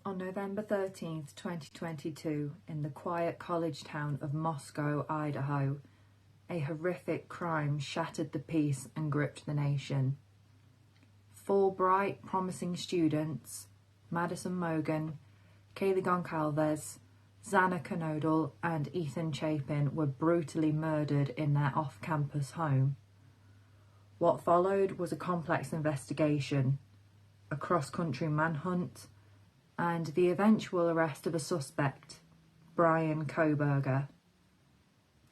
On November 13th, 2022, in the quiet college town of Moscow, Idaho, a horrific crime shattered the peace and gripped the nation. 4 bright, promising students, Madison Mogen, Kaylee Goncalves, Xana Kernodle and Ethan Chapin, were brutally murdered in their off-campus home. What followed was a complex investigation, a cross-country manhunt, and the eventual arrest of a suspect, Bryan Kohberger.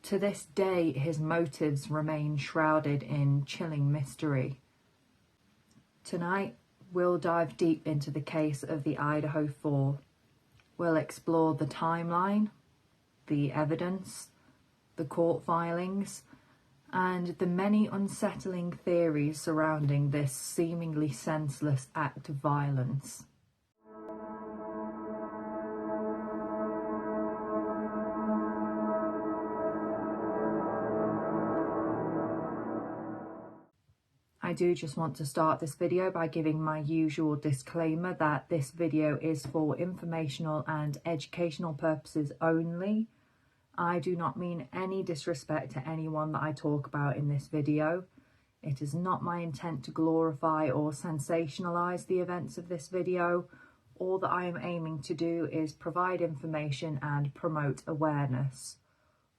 To this day, his motives remain shrouded in chilling mystery. Tonight, we'll dive deep into the case of the Idaho 4. We'll explore the timeline, the evidence, the court filings, and the many unsettling theories surrounding this seemingly senseless act of violence. I do just want to start this video by giving my usual disclaimer that this video is for informational and educational purposes only. I do not mean any disrespect to anyone that I talk about in this video. It is not my intent to glorify or sensationalize the events of this video. All that I am aiming to do is provide information and promote awareness.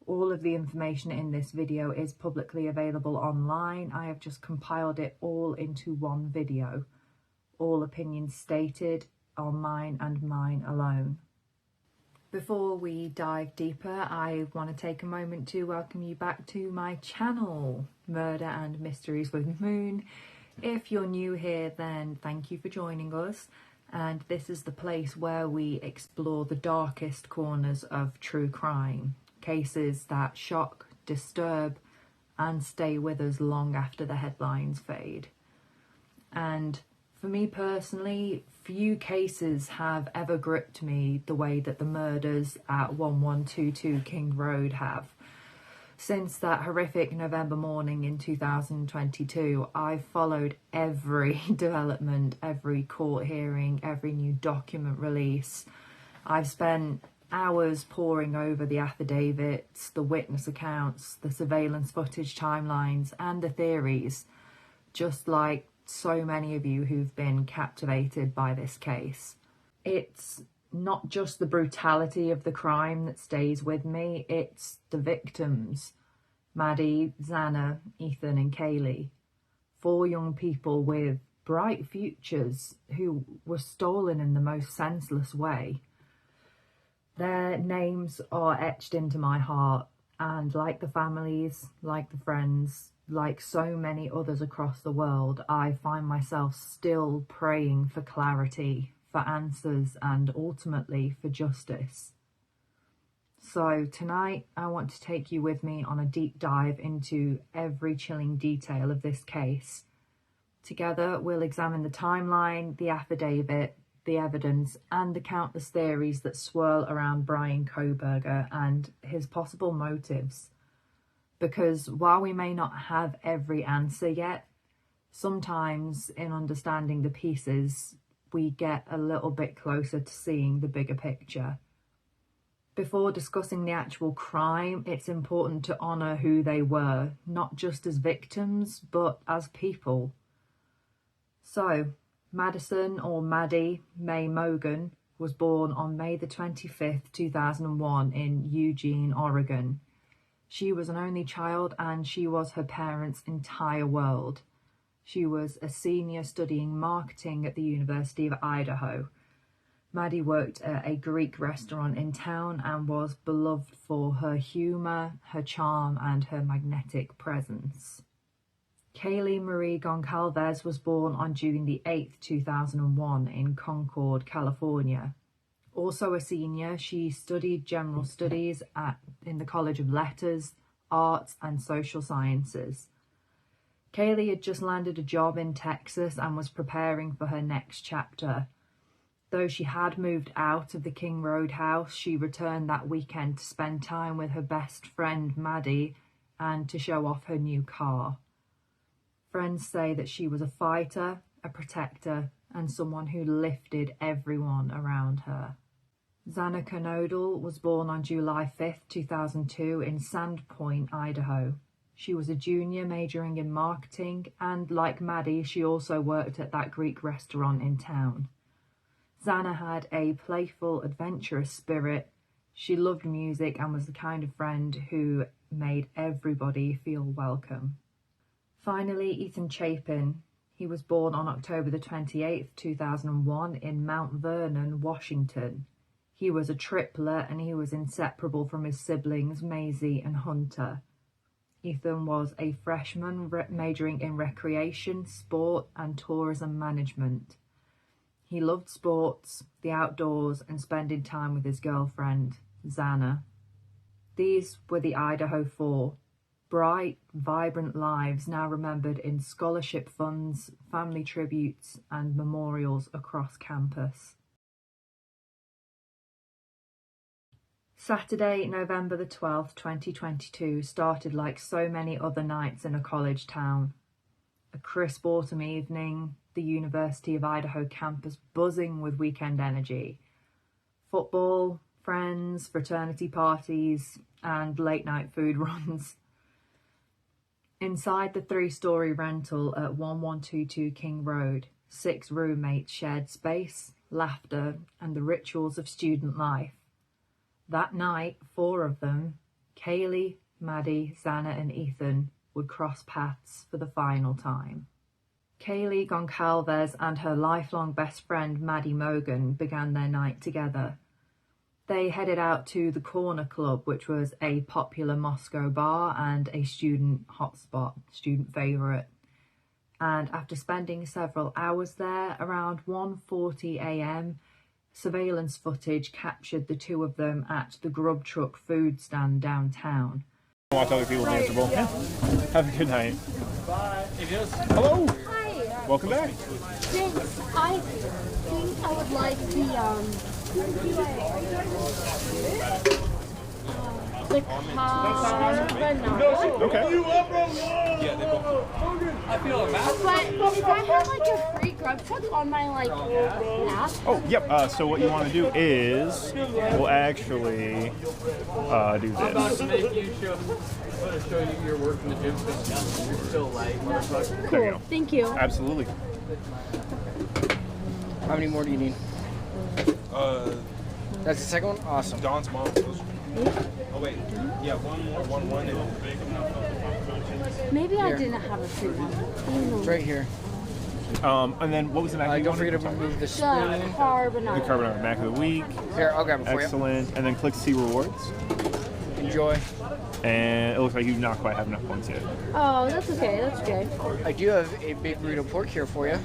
All of the information in this video is publicly available online. I have just compiled it all into one video. All opinions stated are mine and mine alone. Before we dive deeper, I want to take a moment to welcome you back to my channel, Murder and Mysteries with Moon. If you're new here, then thank you for joining us. And this is the place where we explore the darkest corners of true crime. Cases that shock, disturb, and stay with us long after the headlines fade. And for me personally, few cases have ever gripped me the way that the murders at 1122 King Road have. Since that horrific November morning in 2022, I've followed every development, every court hearing, every new document release. I've spent hours poring over the affidavits, the witness accounts, the surveillance footage timelines, and the theories, just like so many of you who've been captivated by this case. It's not just the brutality of the crime that stays with me, it's the victims. Maddie, Xana, Ethan and Kaylee. 4 young people with bright futures who were stolen in the most senseless way. Their names are etched into my heart, and like the families, like the friends, like so many others across the world, I find myself still praying for clarity, for answers, and ultimately for justice. So tonight, I want to take you with me on a deep dive into every chilling detail of this case. Together, we'll examine the timeline, the affidavit, the evidence, and the countless theories that swirl around Bryan Kohberger and his possible motives. Because while we may not have every answer yet, sometimes in understanding the pieces, we get a little bit closer to seeing the bigger picture. Before discussing the actual crime, it's important to honour who they were, not just as victims, but as people. So, Madison, or Maddie May Mogen, was born on May the 25th, 2001 in Eugene, Oregon. She was an only child and she was her parents' entire world. She was a senior studying marketing at the University of Idaho. Maddie worked at a Greek restaurant in town and was beloved for her humour, her charm and her magnetic presence. Kaylee Marie Goncalves was born on June the 8th, 2001 in Concord, California. Also a senior, she studied general studies in the College of Letters, Arts and Social Sciences. Kaylee had just landed a job in Texas and was preparing for her next chapter. Though she had moved out of the King Road house, she returned that weekend to spend time with her best friend Maddie and to show off her new car. Friends say that she was a fighter, a protector, and someone who lifted everyone around her. Xana Kernodle was born on July 5th, 2002 in Sandpoint, Idaho. She was a junior majoring in marketing, and like Maddie, she also worked at that Greek restaurant in town. Xana had a playful, adventurous spirit. She loved music and was the kind of friend who made everybody feel welcome. Finally, Ethan Chapin. He was born on October the 28th, 2001 in Mount Vernon, Washington. He was a triplet and he was inseparable from his siblings Maisie and Hunter. Ethan was a freshman majoring in recreation, sport and tourism management. He loved sports, the outdoors and spending time with his girlfriend, Xana. These were the Idaho Four. Bright, vibrant lives now remembered in scholarship funds, family tributes and memorials across campus. Saturday, November the 12th, 2022 started like so many other nights in a college town. A crisp autumn evening, the University of Idaho campus buzzing with weekend energy. Football, friends, fraternity parties, and late night food runs. Inside the 3-story rental at 1122 King Road, 6 roommates shared space, laughter, and the rituals of student life. That night, 4 of them, Kaylee, Maddie, Xana, and Ethan, would cross paths for the final time. Kaylee Goncalves and her lifelong best friend Madison Mogen began their night together. They headed out to the Corner Club, which was a popular Moscow bar and a student hotspot, student favourite. And after spending several hours there, around 1:40 a.m, surveillance footage captured the 2 of them at the Grub Truck food stand downtown. Watch other people miserable. Yeah. Have a good night. Bye. Hello. Hi. Welcome back. Thanks. I think I would like the carbonara. Okay. But if I have like a free grub truck on my app. Oh, yep. So what you want to do is, we'll actually do this. I'm about to make you show you your work in the gym because you're still late, motherfucker. There you go. Thank you. Absolutely. How many more do you need? That's the second one? Awesome. Dawn's mom. Oh wait, yeah, one. Maybe I Here. didn't have a free one. It's right here. And then what was the mac? Don't forget to remove the The spoon. The carbonara. carbonara mac of the week. Here, I'll grab it for you. Excellent. And then click see rewards. Enjoy. And it looks like you do not quite have enough points yet. Oh, that's okay. That's okay. I do have a big burrito pork here for you.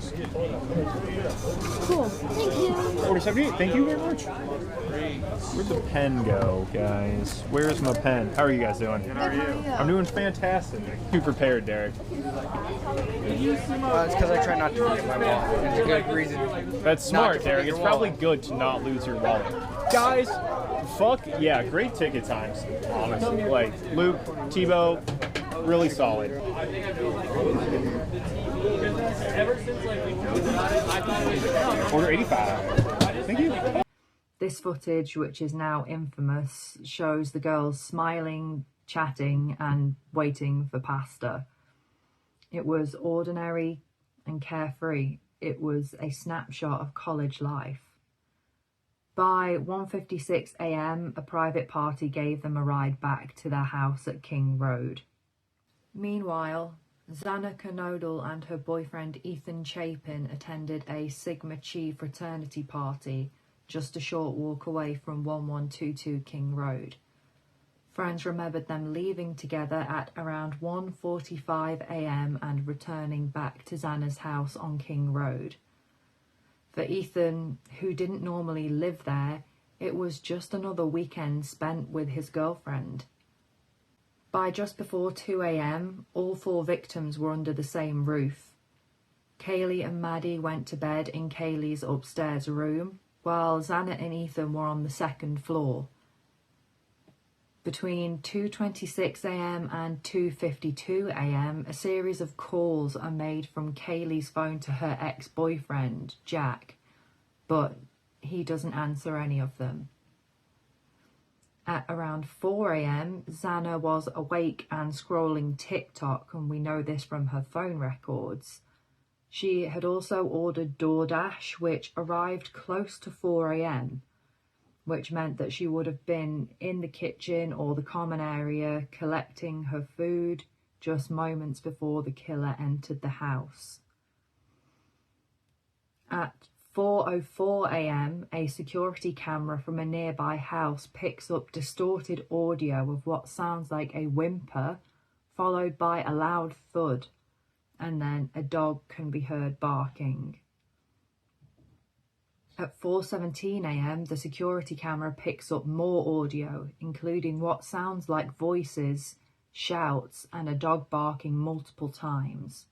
Cool. Thank you. Order 78. Thank you very much. Where'd the pen go, guys? Where's my pen? How are you guys doing? How are you? I'm doing fantastic. You prepared, Derek. It's because I try not to forget my wallet. It's a good reason. That's smart, to Derek. forget It's your probably wallet. good to not lose your wallet. Guys, fuck yeah, great ticket times, honestly. Like, Luke, Tebow, really solid. Order 85. Thank you. This footage, which is now infamous, shows the girls smiling, chatting and waiting for pasta. It was ordinary and carefree. It was a snapshot of college life. By 1:56 a.m, a private party gave them a ride back to their house at King Road. Meanwhile, Xana Kernodle and her boyfriend Ethan Chapin attended a Sigma Chi fraternity party just a short walk away from 1122 King Road. Friends remembered them leaving together at around 1:45 a.m. and returning back to Xana's house on King Road. For Ethan, who didn't normally live there, it was just another weekend spent with his girlfriend. By just before 2 a.m, all 4 victims were under the same roof. Kaylee and Maddie went to bed in Kaylee's upstairs room, while Xana and Ethan were on the 2nd floor. Between 2:26 a.m. and 2:52 a.m., a series of calls are made from Kaylee's phone to her ex-boyfriend, Jack, but he doesn't answer any of them. At around 4 a.m, Xana was awake and scrolling TikTok, and we know this from her phone records. She had also ordered DoorDash, which arrived close to 4 a.m, which meant that she would have been in the kitchen or the common area collecting her food just moments before the killer entered the house. At 4:04 a.m, a security camera from a nearby house picks up distorted audio of what sounds like a whimper, followed by a loud thud, and then a dog can be heard barking. At 4:17 a.m, the security camera picks up more audio, including what sounds like voices, shouts, and a dog barking multiple times.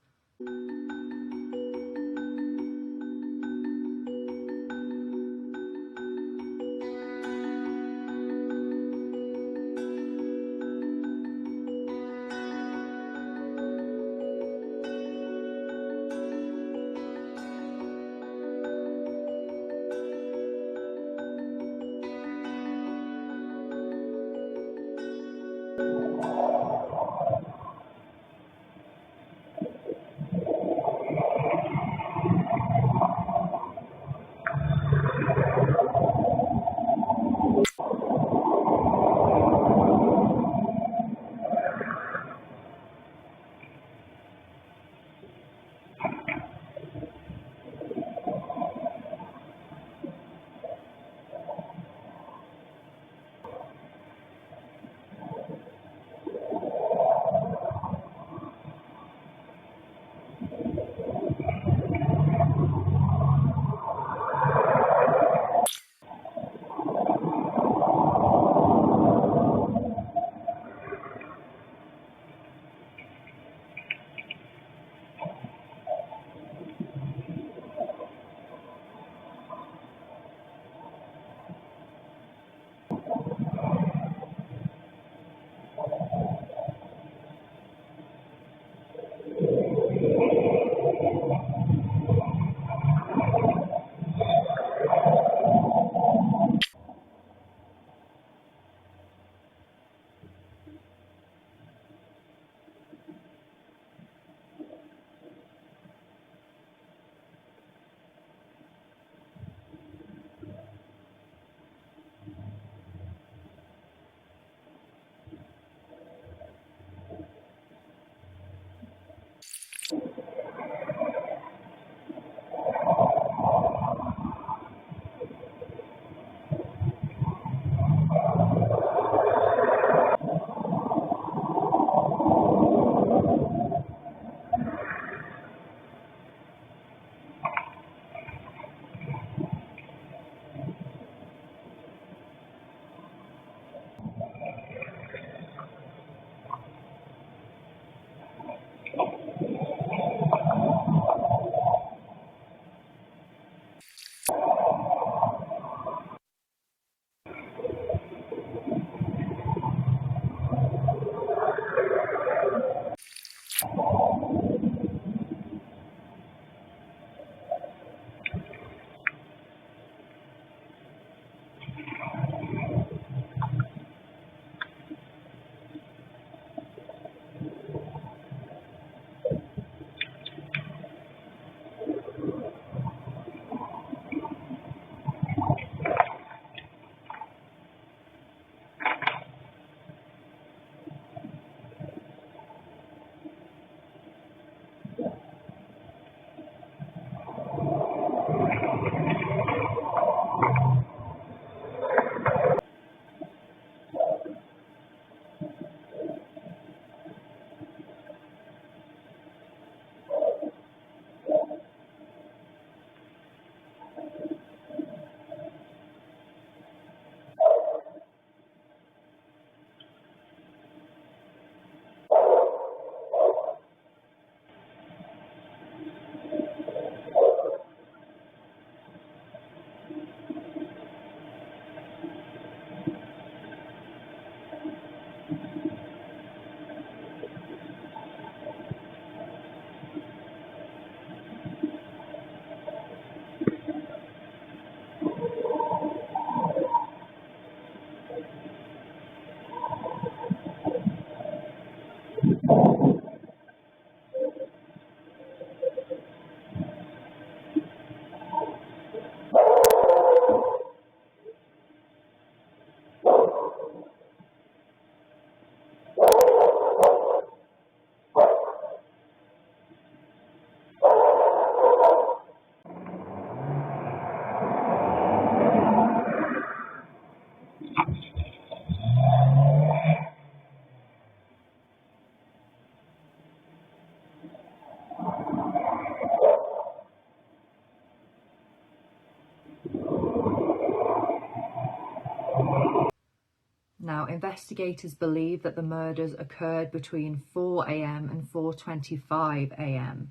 Now, investigators believe that the murders occurred between 4 a.m. and 4:25 a.m.,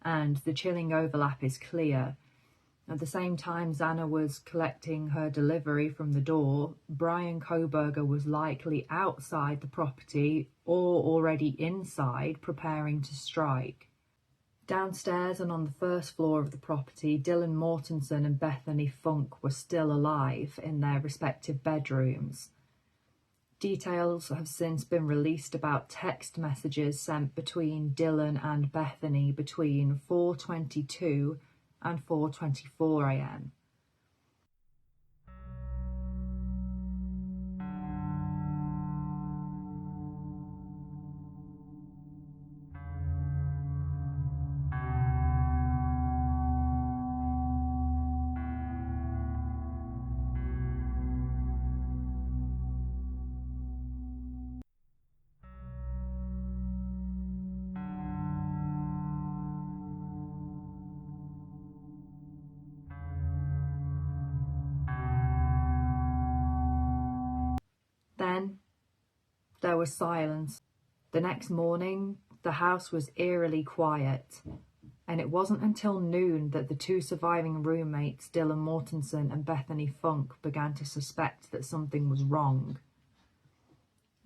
and the chilling overlap is clear. At the same time Xana was collecting her delivery from the door, Bryan Kohberger was likely outside the property or already inside preparing to strike. Downstairs and on the first floor of the property, Dylan Mortensen and Bethany Funk were still alive in their respective bedrooms. Details have since been released about text messages sent between Dylan and Bethany between 4:22 and 4:24 a.m. Then there was silence. The next morning, the house was eerily quiet, and it wasn't until noon that the two surviving roommates, Dylan Mortensen and Bethany Funk, began to suspect that something was wrong.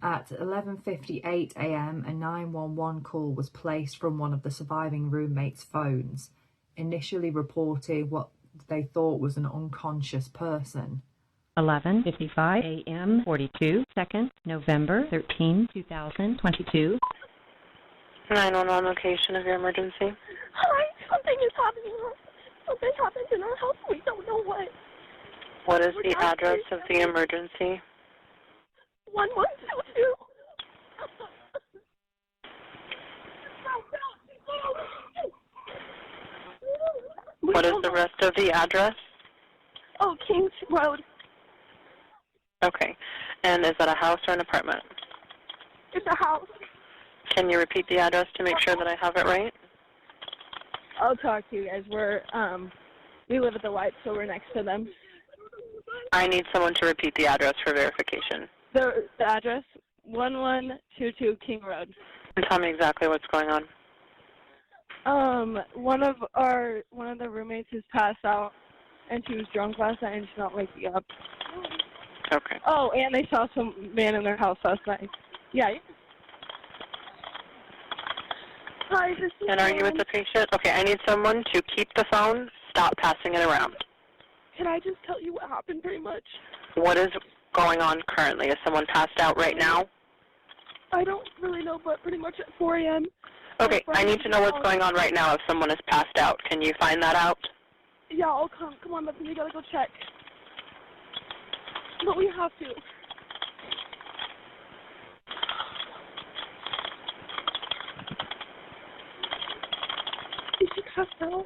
At 11:58 a.m., a 911 call was placed from one of the surviving roommates' phones, initially reporting what they thought was an unconscious person. 11:55 a.m. 42 seconds, November 13, 2022. 911 location of your emergency. Hi, something is happening. Something happened in our house. We don't know what. What is the address of the emergency? 1122. What is the rest of the address? Oh, Kings Road. Okay. And is that a house or an apartment? It's a house. Can you repeat the address to make sure that I have it right? I'll talk to you guys. We live at the White, so we're next to them. I need someone to repeat the address for verification. The address, 1122 King Road. And tell me exactly what's going on. One of the roommates is passed out, and she was drunk last night, and she's not waking up. Okay. Oh, and they saw some man in their house last night. Yeah. Hi, this is And are you with the patient? Okay, I need someone to keep the phone, stop passing it around. Can I just tell you what happened pretty much? What is going on currently? Is someone passed out right now? I don't really know, but pretty much at 4 a.m. Okay, I need to know what's going on right now if someone is passed out. Can you find that out? Yeah, I'll come. Come on, Bethany, we gotta go check. But we have to. Is she passed out?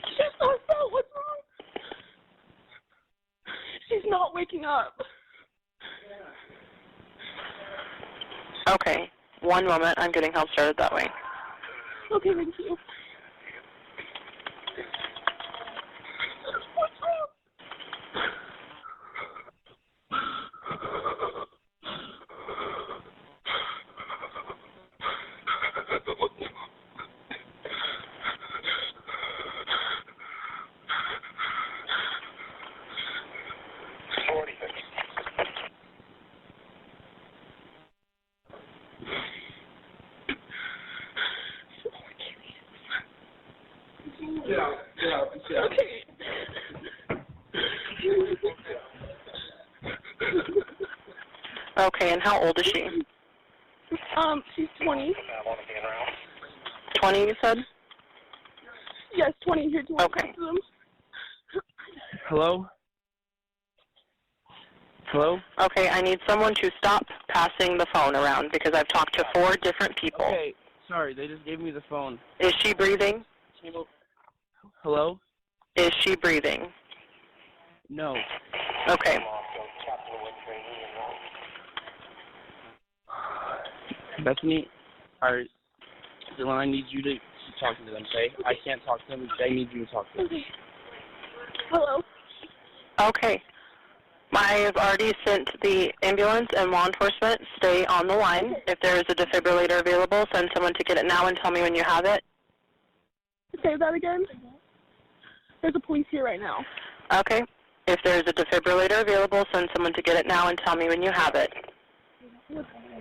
She's passed out. What's wrong? She's not waking up. Okay, one moment. I'm getting help started that way. Okay, thank you. What's wrong? Yeah. Okay. Okay, and how old is she? She's 20. 20, you said? Yes, 20 here. Okay. Hello? Hello? Okay, I need someone to stop passing the phone around because I've talked to 4 different people. Okay, sorry, they just gave me the phone. Is she breathing? Hello? Is she breathing? No. Okay. Bethany, are the line needs you to keep talking to them, okay? I can't talk to them. They need you to talk to them. Okay. Hello. Okay. I've already sent the ambulance and law enforcement. Stay on the line. If there is a defibrillator available, send someone to get it now and tell me when you have it. Say that again. There's a police here right now. Okay. If there is a defibrillator available, send someone to get it now and tell me when you have it.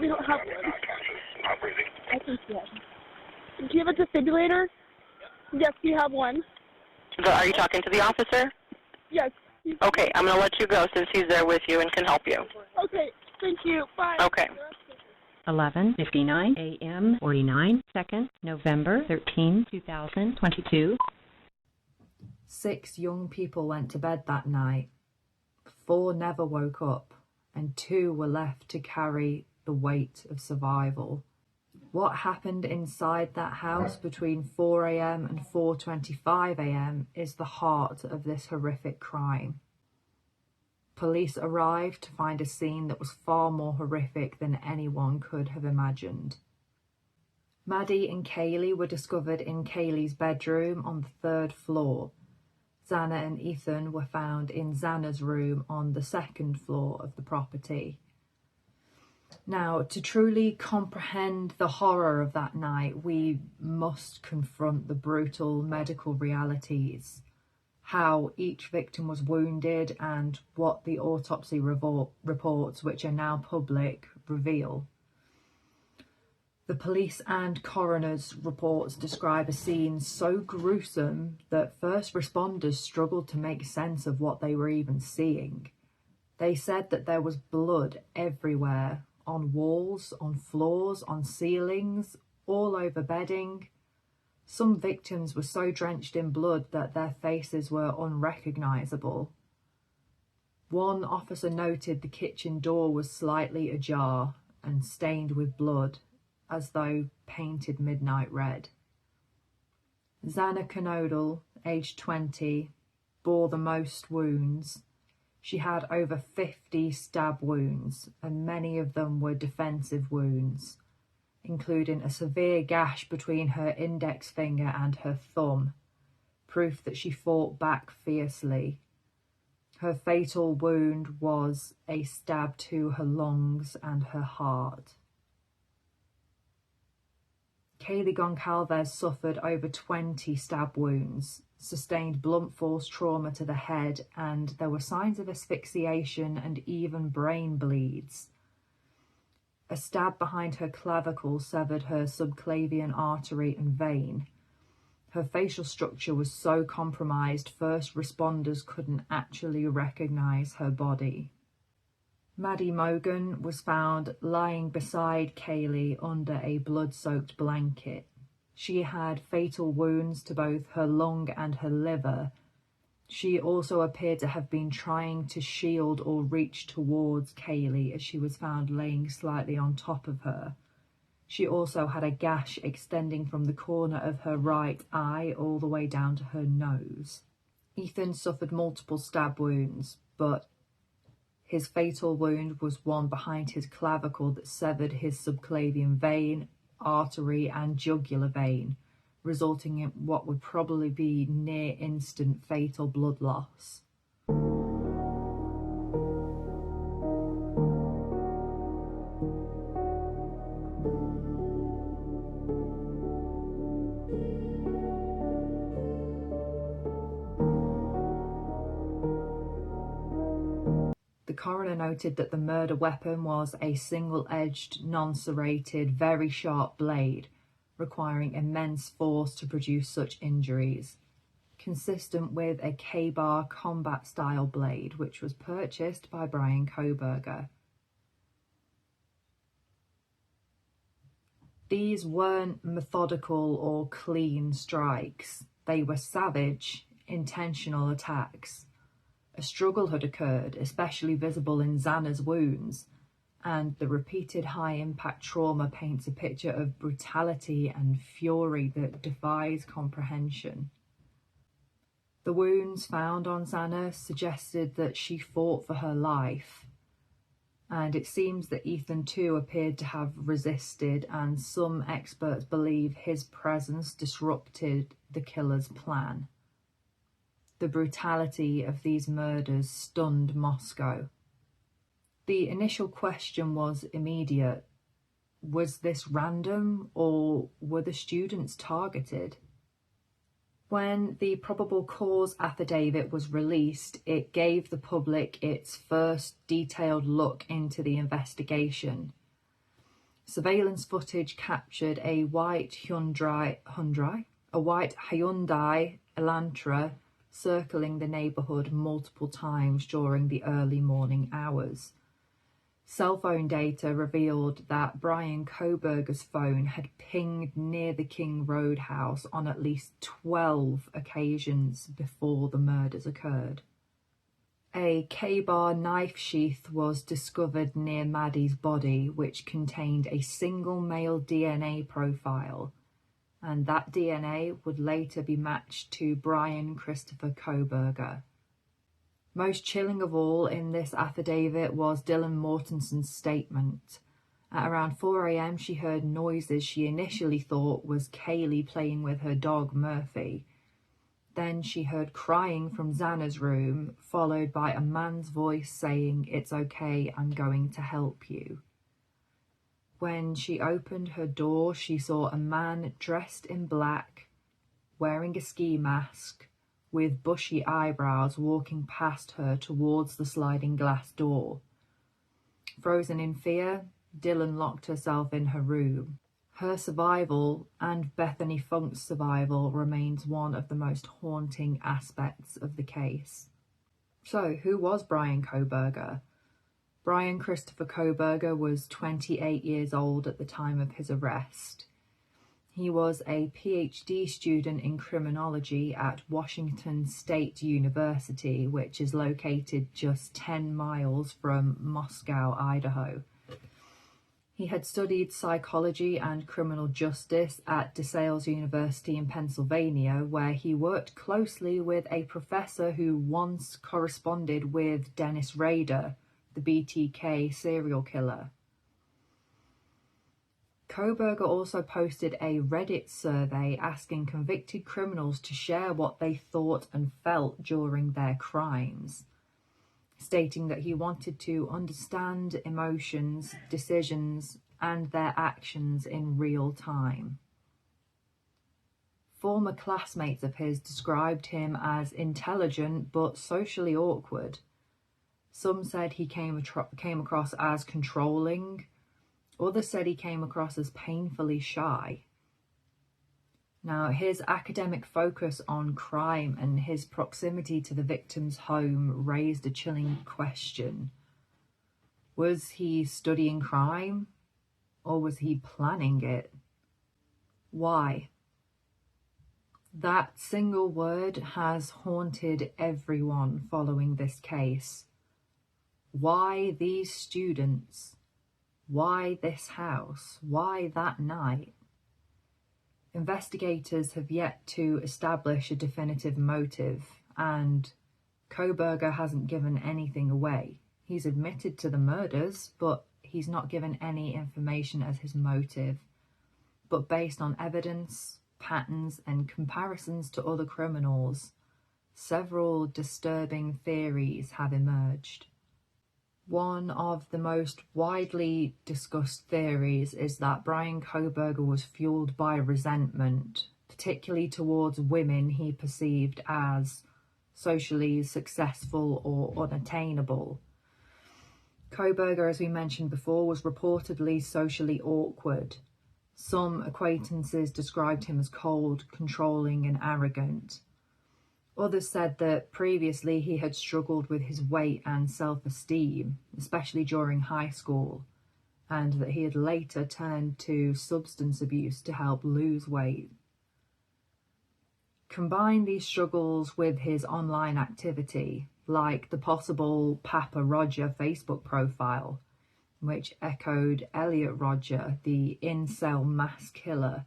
We don't have one. I think yes. Do you have a defibrillator? Yes, we have one. Are you talking to the officer? Yes. Okay, I'm going to let you go since he's there with you and can help you. Okay, thank you. Bye. Okay. 11:59 a.m. 49 seconds, November 13, 2022. 6 young people went to bed that night. 4 never woke up, and 2 were left to carry the weight of survival. What happened inside that house between 4 a.m. and 4:25 a.m. is the heart of this horrific crime. Police arrived to find a scene that was far more horrific than anyone could have imagined. Maddie and Kaylee were discovered in Kaylee's bedroom on the 3rd floor. Xana and Ethan were found in Xana's room on the 2nd floor of the property. Now, to truly comprehend the horror of that night, we must confront the brutal medical realities, how each victim was wounded, and what the autopsy reports, which are now public, reveal. The police and coroner's reports describe a scene so gruesome that first responders struggled to make sense of what they were even seeing. They said that there was blood everywhere, on walls, on floors, on ceilings, all over bedding. Some victims were so drenched in blood that their faces were unrecognisable. One officer noted the kitchen door was slightly ajar and stained with blood, as though painted midnight red. Xana Kernodle, aged 20, bore the most wounds. She had over 50 stab wounds, and many of them were defensive wounds, including a severe gash between her index finger and her thumb, proof that she fought back fiercely. Her fatal wound was a stab to her lungs and her heart. Kaylee Goncalves suffered over 20 stab wounds, sustained blunt force trauma to the head, and there were signs of asphyxiation and even brain bleeds. A stab behind her clavicle severed her subclavian artery and vein. Her facial structure was so compromised, first responders couldn't actually recognise her body. Madison Mogen was found lying beside Kaylee under a blood-soaked blanket. She had fatal wounds to both her lung and her liver. She also appeared to have been trying to shield or reach towards Kaylee as she was found laying slightly on top of her. She also had a gash extending from the corner of her right eye all the way down to her nose. Ethan suffered multiple stab wounds, but his fatal wound was one behind his clavicle that severed his subclavian vein, artery and jugular vein, resulting in what would probably be near instant fatal blood loss. The coroner noted that the murder weapon was a single-edged, non-serrated, very sharp blade, requiring immense force to produce such injuries, consistent with a K-bar combat-style blade, which was purchased by Bryan Kohberger. These weren't methodical or clean strikes. They were savage, intentional attacks. A struggle had occurred, especially visible in Xana's wounds, and the repeated high-impact trauma paints a picture of brutality and fury that defies comprehension. The wounds found on Xana suggested that she fought for her life. and it seems that Ethan too appeared to have resisted, and some experts believe his presence disrupted the killer's plan. The brutality of these murders stunned Moscow. The initial question was immediate. Was this random, or were the students targeted? When the probable cause affidavit was released, it gave the public its first detailed look into the investigation. Surveillance footage captured a white Hyundai Elantra circling the neighbourhood multiple times during the early morning hours. Cell phone data revealed that Bryan Kohberger's phone had pinged near the King Road house on at least 12 occasions before the murders occurred. A K-bar knife sheath was discovered near Maddie's body, which contained a single male DNA profile, and that DNA would later be matched to Bryan Christopher Kohberger. Most chilling of all in this affidavit was Dylan Mortenson's statement. At around 4 a.m. she heard noises she initially thought was Kaylee playing with her dog Murphy. Then she heard crying from Xana's room, followed by a man's voice saying, "It's okay, I'm going to help you." When she opened her door, she saw a man dressed in black, wearing a ski mask, with bushy eyebrows walking past her towards the sliding glass door. Frozen in fear, Dylan locked herself in her room. Her survival, and Bethany Funk's survival, remains one of the most haunting aspects of the case. So, who was Bryan Kohberger? Bryan Christopher Kohberger was 28 years old at the time of his arrest. He was a PhD student in criminology at Washington State University, which is located just 10 miles from Moscow, Idaho. He had studied psychology and criminal justice at DeSales University in Pennsylvania, where he worked closely with a professor who once corresponded with Dennis Rader, the BTK serial killer. Kohberger also posted a Reddit survey asking convicted criminals to share what they thought and felt during their crimes, stating that he wanted to understand emotions, decisions, and their actions in real time. Former classmates of his described him as intelligent but socially awkward. Some said he came across as controlling. Others said he came across as painfully shy. Now, his academic focus on crime and his proximity to the victim's home raised a chilling question. Was he studying crime, or was he planning it? Why? That single word has haunted everyone following this case. Why these students? Why this house? Why that night? Investigators have yet to establish a definitive motive, and Kohberger hasn't given anything away. He's admitted to the murders, but he's not given any information as his motive. But based on evidence, patterns, and comparisons to other criminals, several disturbing theories have emerged. One of the most widely discussed theories is that Bryan Kohberger was fueled by resentment, particularly towards women he perceived as socially successful or unattainable. Kohberger, as we mentioned before, was reportedly socially awkward. Some acquaintances described him as cold, controlling, and arrogant. Others said that previously he had struggled with his weight and self-esteem, especially during high school, and that he had later turned to substance abuse to help lose weight. Combine these struggles with his online activity, like the possible Papa Roger Facebook profile, which echoed Elliot Roger, the incel mass killer.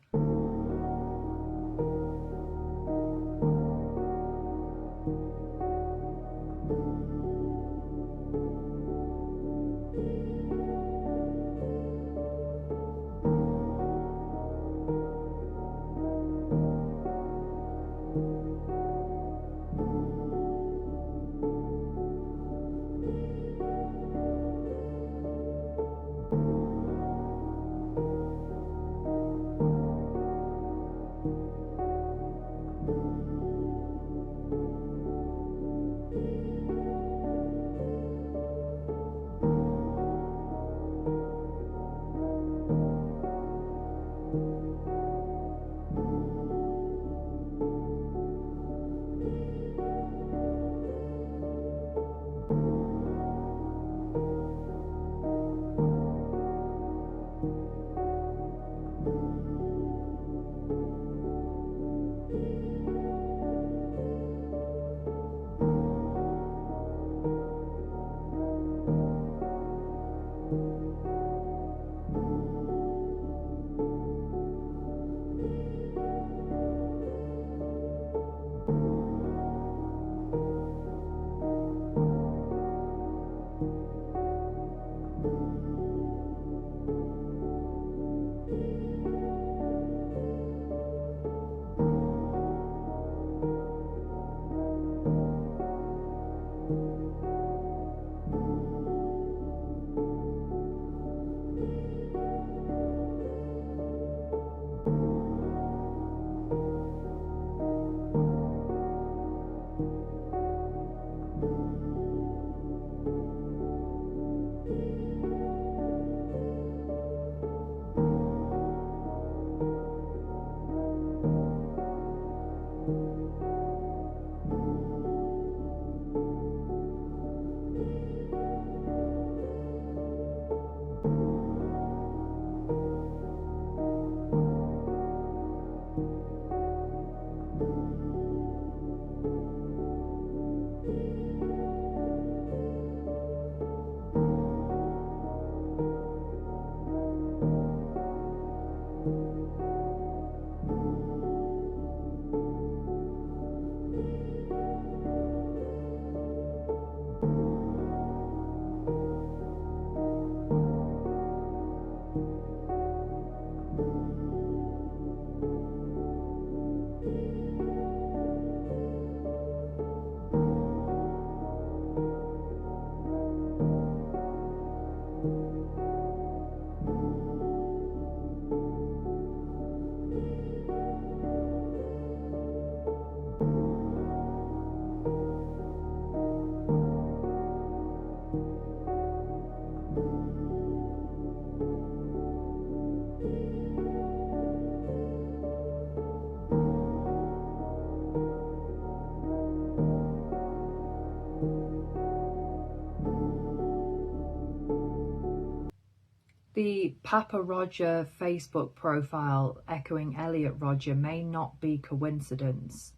The Papa Roger Facebook profile echoing Elliot Roger may not be coincidence.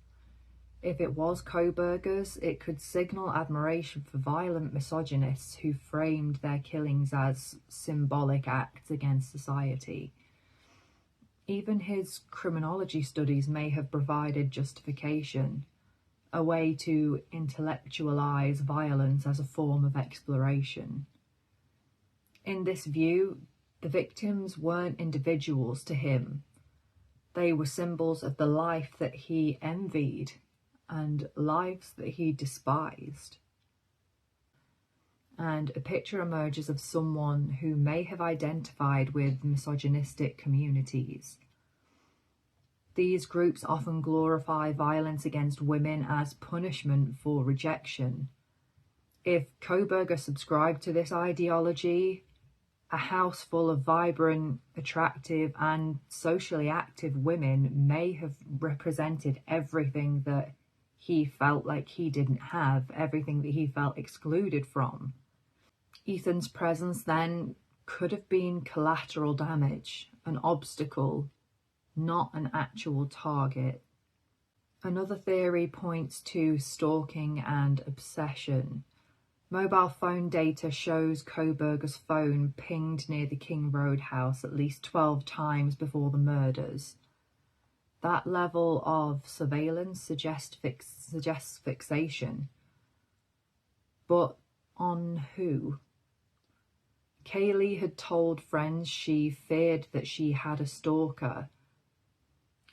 If it was Kohberger's, it could signal admiration for violent misogynists who framed their killings as symbolic acts against society. Even his criminology studies may have provided justification, a way to intellectualize violence as a form of exploration. In this view, the victims weren't individuals to him. They were symbols of the life that he envied and lives that he despised. And a picture emerges of someone who may have identified with misogynistic communities. These groups often glorify violence against women as punishment for rejection. If Kohberger subscribed to this ideology, a house full of vibrant, attractive, and socially active women may have represented everything that he felt like he didn't have, everything that he felt excluded from. Ethan's presence then could have been collateral damage, an obstacle, not an actual target. Another theory points to stalking and obsession. Mobile phone data shows Kohberger's phone pinged near the King Road house at least 12 times before the murders. That level of surveillance suggests fixation. But on who? Kaylee had told friends she feared that she had a stalker.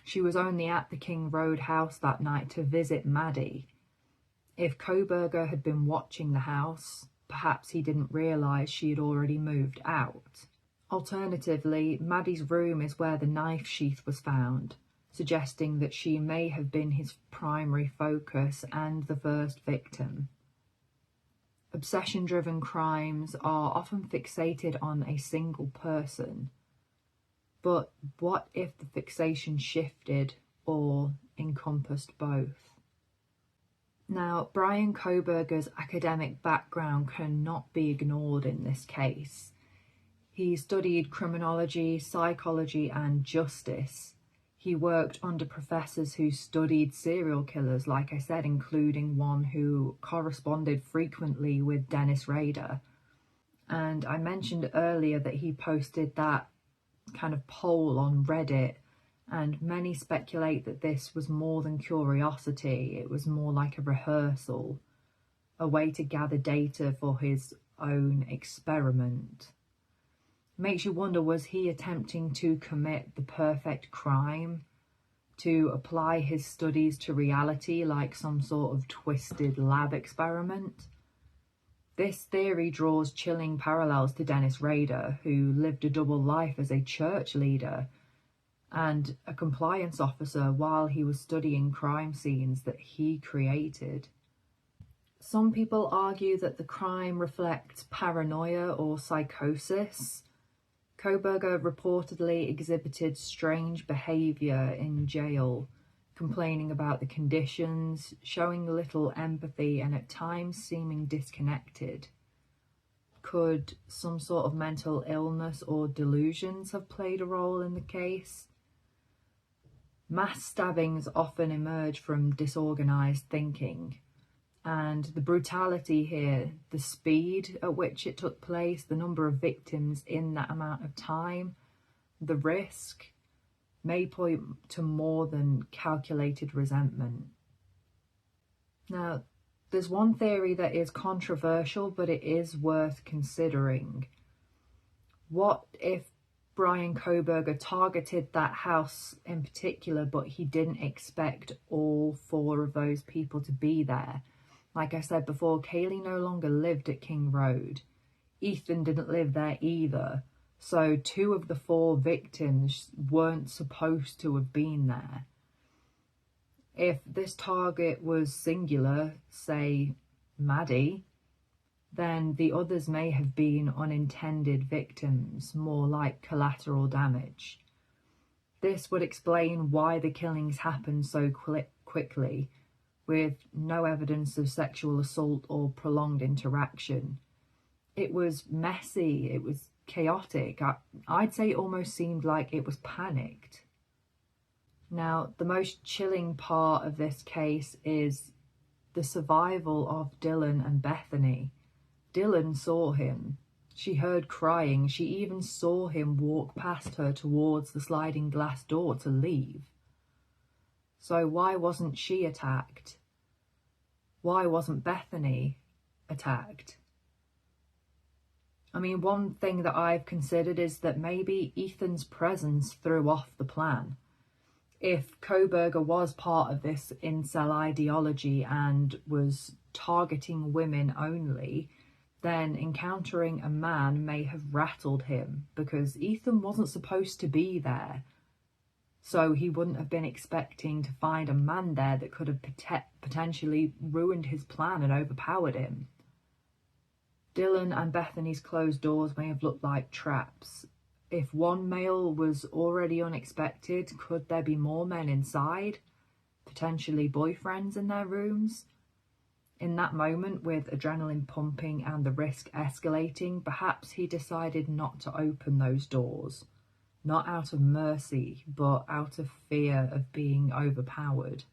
She was only at the King Road house that night to visit Maddie. If Kohberger had been watching the house, perhaps he didn't realise she had already moved out. Alternatively, Maddie's room is where the knife sheath was found, suggesting that she may have been his primary focus and the first victim. Obsession-driven crimes are often fixated on a single person. But what if the fixation shifted or encompassed both? Now, Bryan Kohberger's academic background cannot be ignored in this case. He studied criminology, psychology, and justice. He worked under professors who studied serial killers, like I said, including one who corresponded frequently with Dennis Rader. And I mentioned earlier that he posted that kind of poll on Reddit, and many speculate that this was more than curiosity. It was more like a rehearsal, a way to gather data for his own experiment. Makes you wonder, was he attempting to commit the perfect crime, to apply his studies to reality like some sort of twisted lab experiment? This theory draws chilling parallels to Dennis Rader, who lived a double life as a church leader and a compliance officer while he was studying crime scenes that he created. Some people argue that the crime reflects paranoia or psychosis. Kohberger reportedly exhibited strange behaviour in jail, complaining about the conditions, showing little empathy, and at times seeming disconnected. Could some sort of mental illness or delusions have played a role in the case? Mass stabbings often emerge from disorganised thinking, and the brutality here, the speed at which it took place, the number of victims in that amount of time, the risk, may point to more than calculated resentment. Now, there's one theory that is controversial, but it is worth considering. What if Bryan Kohberger targeted that house in particular, but he didn't expect all 4 of those people to be there? Like I said before, Kaylee no longer lived at King Road. Ethan didn't live there either. So 2 of the 4 victims weren't supposed to have been there. If this target was singular, say Maddie, then the others may have been unintended victims, more like collateral damage. This would explain why the killings happened so quickly, with no evidence of sexual assault or prolonged interaction. It was messy, it was chaotic. I'd say it almost seemed like it was panicked. Now, the most chilling part of this case is the survival of Dylan and Bethany. Dylan saw him. She heard crying. She even saw him walk past her towards the sliding glass door to leave. So why wasn't she attacked? Why wasn't Bethany attacked? I mean, one thing that I've considered is that maybe Ethan's presence threw off the plan. If Kohberger was part of this incel ideology and was targeting women only, then encountering a man may have rattled him, because Ethan wasn't supposed to be there. So he wouldn't have been expecting to find a man there that could have potentially ruined his plan and overpowered him. Dylan and Bethany's closed doors may have looked like traps. If one male was already unexpected, could there be more men inside? Potentially boyfriends in their rooms? In that moment, with adrenaline pumping and the risk escalating, perhaps he decided not to open those doors. Not out of mercy, but out of fear of being overpowered.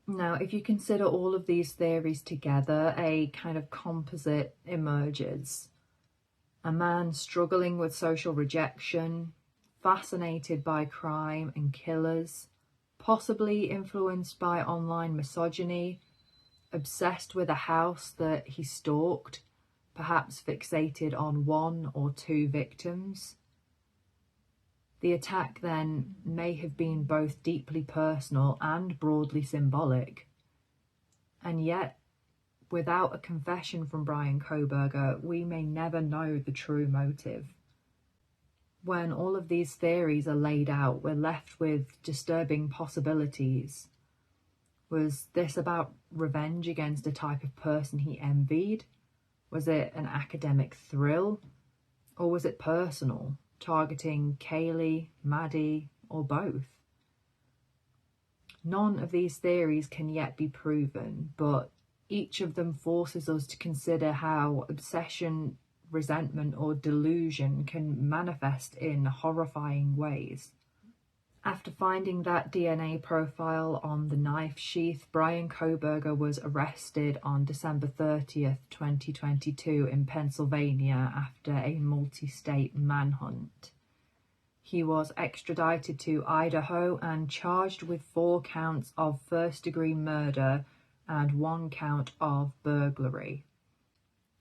Now, if you consider all of these theories together, a kind of composite emerges. A man struggling with social rejection, fascinated by crime and killers, possibly influenced by online misogyny, obsessed with a house that he stalked, perhaps fixated on 1 or 2 victims. The attack then may have been both deeply personal and broadly symbolic. And yet, without a confession from Bryan Kohberger, we may never know the true motive. When all of these theories are laid out, we're left with disturbing possibilities. Was this about revenge against a type of person he envied? Was it an academic thrill? Or was it personal, targeting Kaylee, Maddie, or both? None of these theories can yet be proven, but each of them forces us to consider how obsession resentment, or delusion can manifest in horrifying ways. After finding that DNA profile on the knife sheath, Bryan Kohberger was arrested on December 30th, 2022 in Pennsylvania after a multi-state manhunt. He was extradited to Idaho and charged with 4 counts of first-degree murder and 1 count of burglary.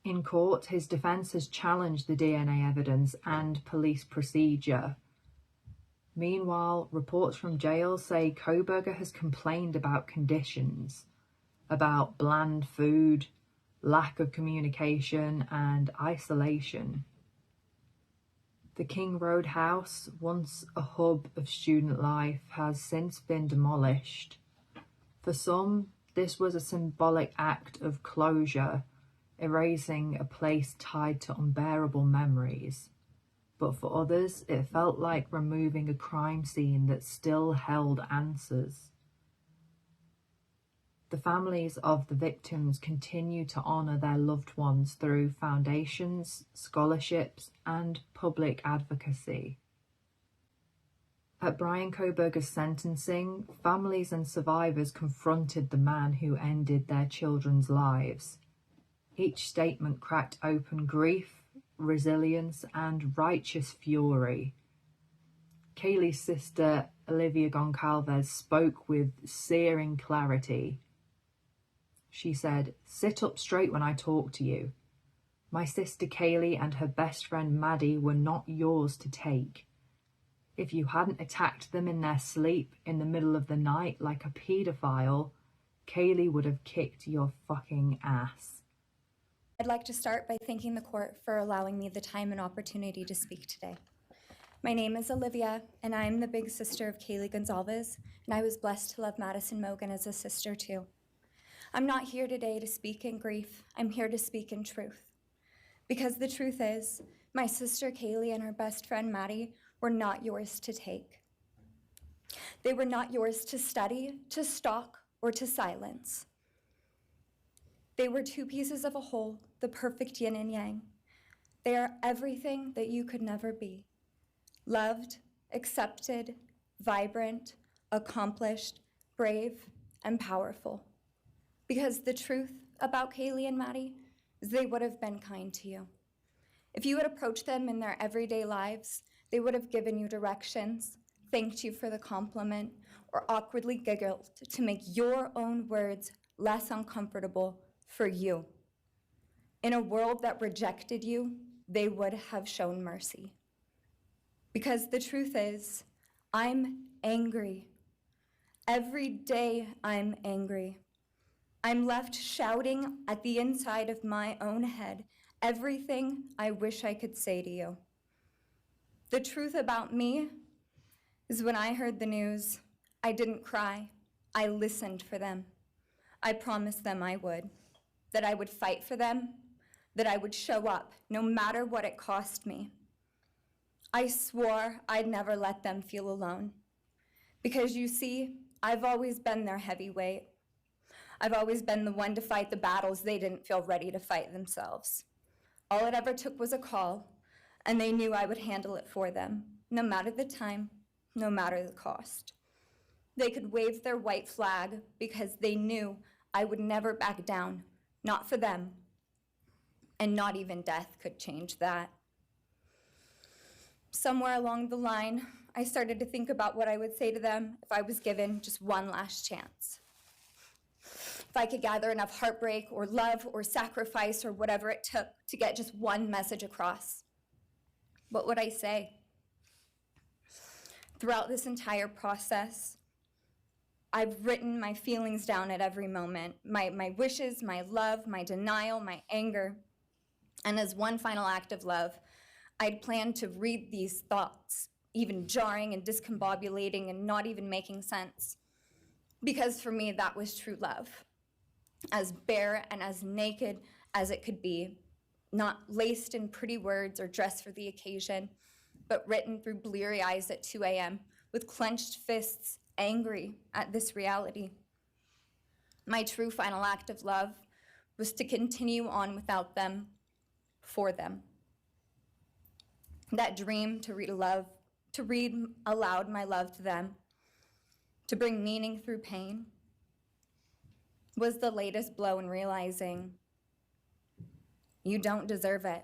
In court, his defense has challenged the DNA evidence and police procedure. Meanwhile, reports from jail say Kohberger has complained about conditions, about bland food, lack of communication, and isolation. The King Road house, once a hub of student life, has since been demolished. For some, this was a symbolic act of closure, erasing a place tied to unbearable memories. But for others, it felt like removing a crime scene that still held answers. The families of the victims continue to honour their loved ones through foundations, scholarships, and public advocacy. At Bryan Kohberger's sentencing, families and survivors confronted the man who ended their children's lives. Each statement cracked open grief, resilience, and righteous fury. Kaylee's sister, Kaylee Goncalves, spoke with searing clarity. She said, "Sit up straight when I talk to you. My sister Kaylee and her best friend Maddie were not yours to take. If you hadn't attacked them in their sleep in the middle of the night like a paedophile, Kaylee would have kicked your fucking ass." I'd like to start by thanking the court for allowing me the time and opportunity to speak today. My name is Olivia, and I am the big sister of Kaylee Goncalves, and I was blessed to love Madison Mogen as a sister too. I'm not here today to speak in grief. I'm here to speak in truth. Because the truth is, my sister Kaylee and her best friend Maddie were not yours to take. They were not yours to study, to stalk, or to silence. They were 2 pieces of a whole, the perfect yin and yang. They are everything that you could never be. Loved, accepted, vibrant, accomplished, brave, and powerful. Because the truth about Kaylee and Maddie is they would have been kind to you. If you had approached them in their everyday lives, they would have given you directions, thanked you for the compliment, or awkwardly giggled to make your own words less uncomfortable for you. In a world that rejected you, they would have shown mercy. Because the truth is, I'm angry. Every day I'm angry. I'm left shouting at the inside of my own head everything I wish I could say to you. The truth about me is when I heard the news, I didn't cry. I listened for them. I promised them I would, that I would fight for them, that I would show up no matter what it cost me. I swore I'd never let them feel alone. Because you see, I've always been their heavyweight. I've always been the one to fight the battles they didn't feel ready to fight themselves. All it ever took was a call, and they knew I would handle it for them, no matter the time, no matter the cost. They could wave their white flag because they knew I would never back down, not for them, and not even death could change that. Somewhere along the line, I started to think about what I would say to them if I was given just one last chance. If I could gather enough heartbreak or love or sacrifice or whatever it took to get just one message across, what would I say? Throughout this entire process, I've written my feelings down at every moment, my wishes, my love, my denial, my anger. And as one final act of love, I'd planned to read these thoughts, even jarring and discombobulating and not even making sense. Because for me, that was true love. As bare and as naked as it could be, not laced in pretty words or dressed for the occasion, but written through bleary eyes at 2 a.m. with clenched fists, angry at this reality. My true final act of love was to continue on without them, for them. that dream to read aloud my love to them, to bring meaning through pain, was the latest blow in realizing you don't deserve it.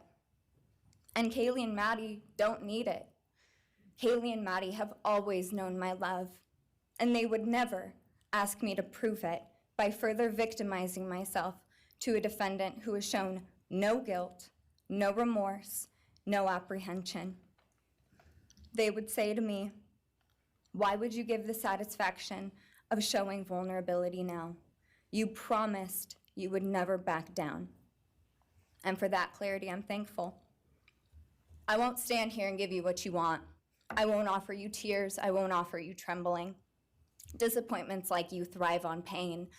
And Kaylee and Maddie don't need it. Kaylee and Maddie have always known my love, and they would never ask me to prove it by further victimizing myself to a defendant who has shown no guilt, no remorse, no apprehension. They would say to me, "Why would you give the satisfaction of showing vulnerability now? You promised you would never back down." And for that clarity, I'm thankful. I won't stand here and give you what you want. I won't offer you tears. I won't offer you trembling. Disappointments like you thrive on pain,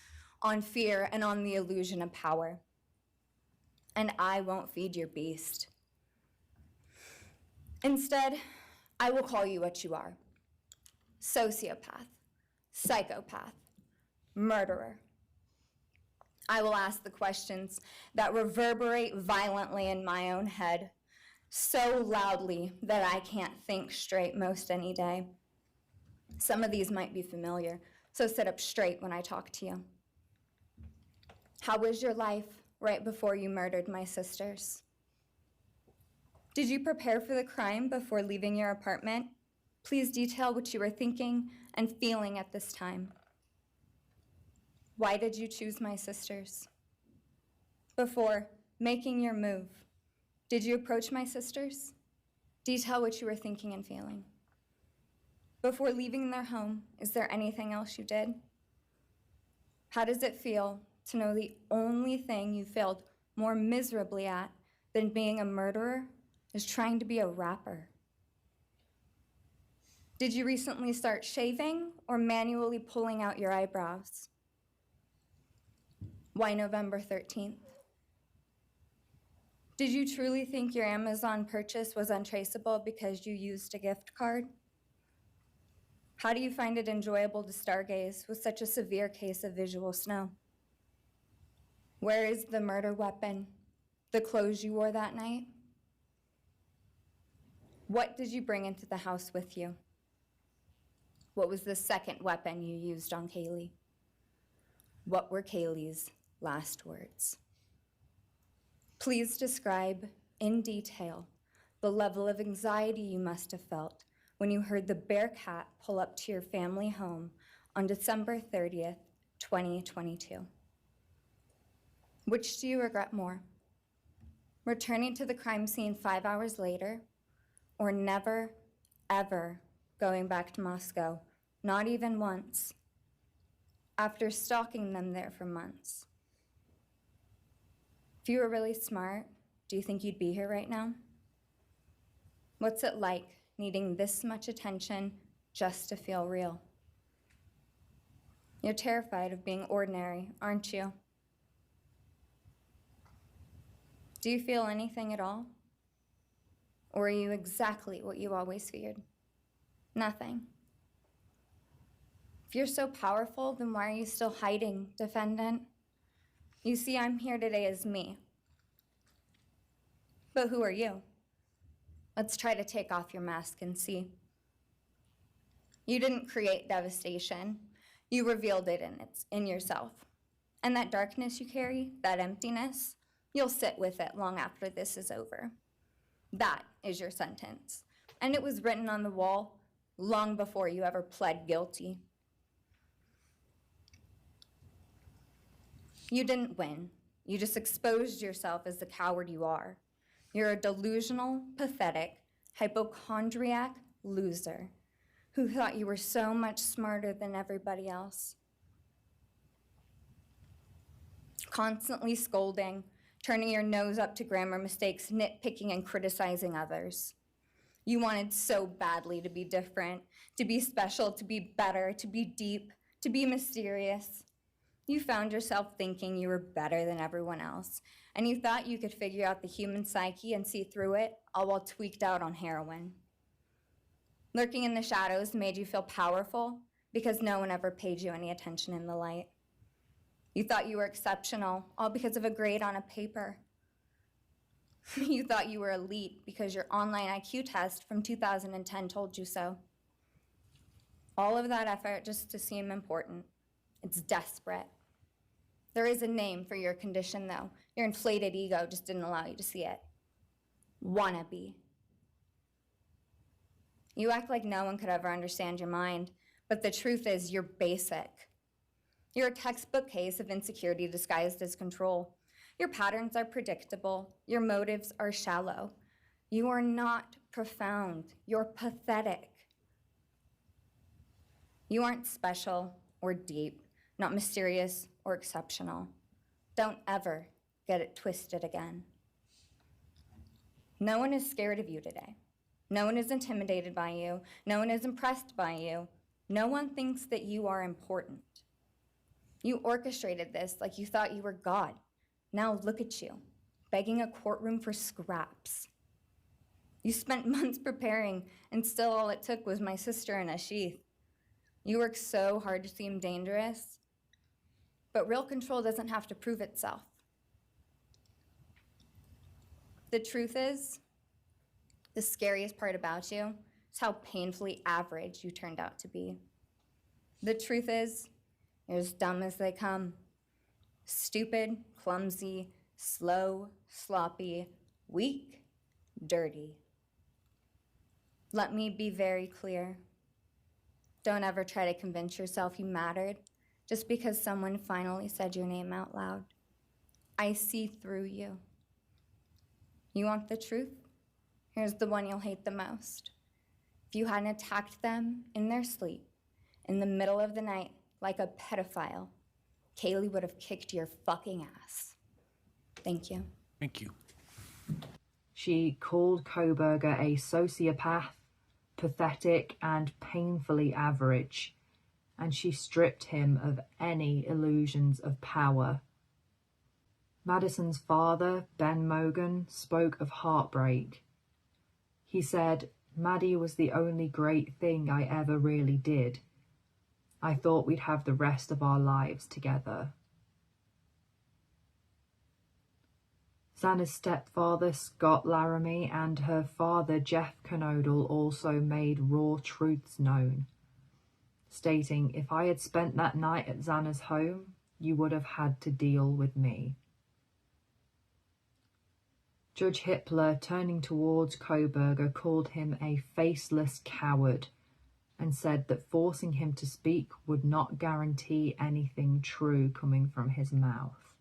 on fear, and on the illusion of power. And I won't feed your beast. Instead, I will call you what you are: sociopath, psychopath, murderer. I will ask the questions that reverberate violently in my own head, so loudly that I can't think straight most any day. Some of these might be familiar, so sit up straight when I talk to you. How was your life right before you murdered my sisters? Did you prepare for the crime before leaving your apartment? Please detail what you were thinking and feeling at this time. Why did you choose my sisters? Before making your move, did you approach my sisters? Detail what you were thinking and feeling. Before leaving their home, is there anything else you did? How does it feel to know the only thing you failed more miserably at than being a murderer is trying to be a rapper? Did you recently start shaving or manually pulling out your eyebrows? Why November 13th? Did you truly think your Amazon purchase was untraceable because you used a gift card? How do you find it enjoyable to stargaze with such a severe case of visual snow? Where is the murder weapon, the clothes you wore that night? What did you bring into the house with you? What was the second weapon you used on Kaylee? What were Kaylee's last words? Please describe in detail the level of anxiety you must have felt when you heard the Bearcat pull up to your family home on December 30th, 2022. Which do you regret more? Returning to the crime scene 5 hours later, or never, ever going back to Moscow, not even once, after stalking them there for months? If you were really smart, do you think you'd be here right now? What's it like needing this much attention just to feel real? You're terrified of being ordinary, aren't you? Do you feel anything at all? Or are you exactly what you always feared? Nothing. If you're so powerful, then why are you still hiding, defendant? You see, I'm here today as me. But who are you? Let's try to take off your mask and see. You didn't create devastation. You revealed it in yourself. And that darkness you carry, that emptiness, you'll sit with it long after this is over. That is your sentence. And it was written on the wall long before you ever pled guilty. You didn't win. You just exposed yourself as the coward you are. You're a delusional, pathetic, hypochondriac loser who thought you were so much smarter than everybody else. Constantly scolding, turning your nose up to grammar mistakes, nitpicking and criticizing others. You wanted so badly to be different, to be special, to be better, to be deep, to be mysterious. You found yourself thinking you were better than everyone else, and you thought you could figure out the human psyche and see through it, all while tweaked out on heroin. Lurking in the shadows made you feel powerful because no one ever paid you any attention in the light. You thought you were exceptional, all because of a grade on a paper. You thought you were elite because your online IQ test from 2010 told you so. All of that effort just to seem important. It's desperate. There is a name for your condition, though. Your inflated ego just didn't allow you to see it. Wannabe. You act like no one could ever understand your mind, but the truth is you're basic. You're a textbook case of insecurity disguised as control. Your patterns are predictable. Your motives are shallow. You are not profound. You're pathetic. You aren't special or deep, not mysterious or exceptional. Don't ever get it twisted again. No one is scared of you today. No one is intimidated by you. No one is impressed by you. No one thinks that you are important. You orchestrated this like you thought you were God. Now look at you, begging a courtroom for scraps. You spent months preparing, and still all it took was my sister and a sheath. You work so hard to seem dangerous, but real control doesn't have to prove itself. The truth is, the scariest part about you is how painfully average you turned out to be. The truth is, you're as dumb as they come. Stupid, clumsy, slow, sloppy, weak, dirty. Let me be very clear. Don't ever try to convince yourself you mattered just because someone finally said your name out loud. I see through you. You want the truth? Here's the one you'll hate the most. If you hadn't attacked them in their sleep, in the middle of the night, like a pedophile, Kaylee would have kicked your fucking ass. Thank you. Thank you. She called Kohberger a sociopath, pathetic, and painfully average, and she stripped him of any illusions of power. Madison's father, Ben Mogen, spoke of heartbreak. He said, "Maddie was the only great thing I ever really did. I thought we'd have the rest of our lives together." Xana's stepfather, Scott Laramie, and her father, Jeff Kernodle, also made raw truths known, stating, "If I had spent that night at Xana's home, you would have had to deal with me." Judge Hippler, turning towards Kohberger, called him a faceless coward and said that forcing him to speak would not guarantee anything true coming from his mouth.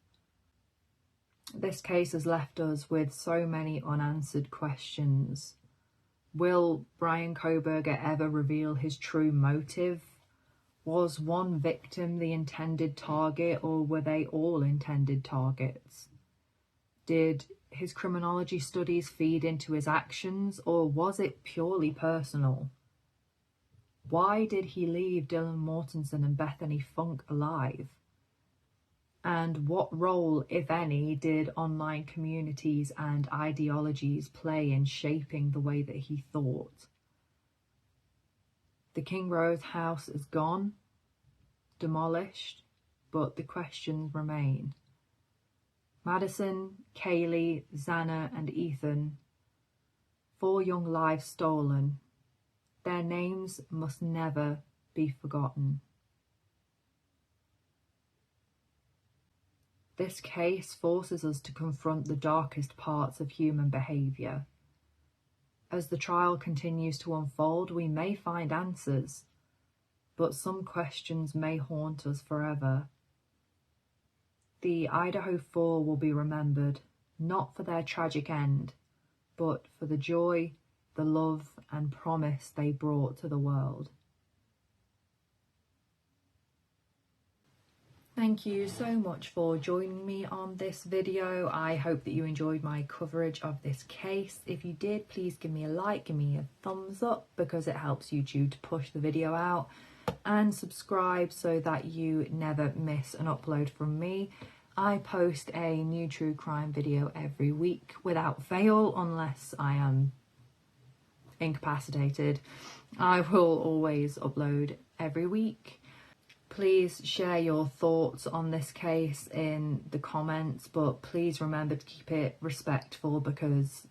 This case has left us with so many unanswered questions. Will Bryan Kohberger ever reveal his true motive? Was one victim the intended target, or were they all intended targets? Did his criminology studies feed into his actions, or was it purely personal? Why did he leave Dylan Mortensen and Bethany Funk alive? And what role, if any, did online communities and ideologies play in shaping the way that he thought? The King Rose house is gone, demolished, but the questions remain. Madison, Kaylee, Xana, and Ethan, 4 young lives stolen. Their names must never be forgotten. This case forces us to confront the darkest parts of human behaviour. As the trial continues to unfold, we may find answers, but some questions may haunt us forever. The Idaho 4 will be remembered, not for their tragic end, but for the joy, the love, and promise they brought to the world. Thank you so much for joining me on this video. I hope that you enjoyed my coverage of this case. If you did, please give me a like, give me a thumbs up, because it helps YouTube to push the video out, and subscribe so that you never miss an upload from me. I post a new true crime video every week without fail, unless I am incapacitated. I will always upload every week. Please share your thoughts on this case in the comments, but please remember to keep it respectful, because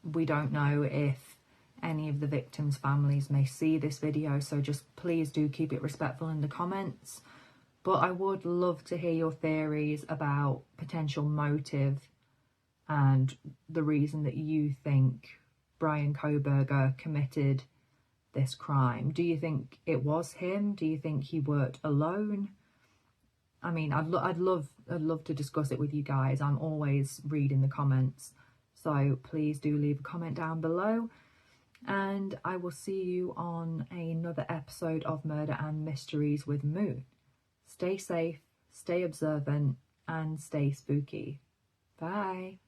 we don't know if any of the victims' families may see this video, so just please do keep it respectful in the comments. But I would love to hear your theories about potential motive and the reason that you think Bryan Kohberger committed this crime. Do you think it was him? Do you think he worked alone? I mean, I'd love to discuss it with you guys. I'm always reading the comments, so please do leave a comment down below, and I will see you on another episode of Murder and Mysteries with Moon. Stay safe, stay observant, and stay spooky. Bye.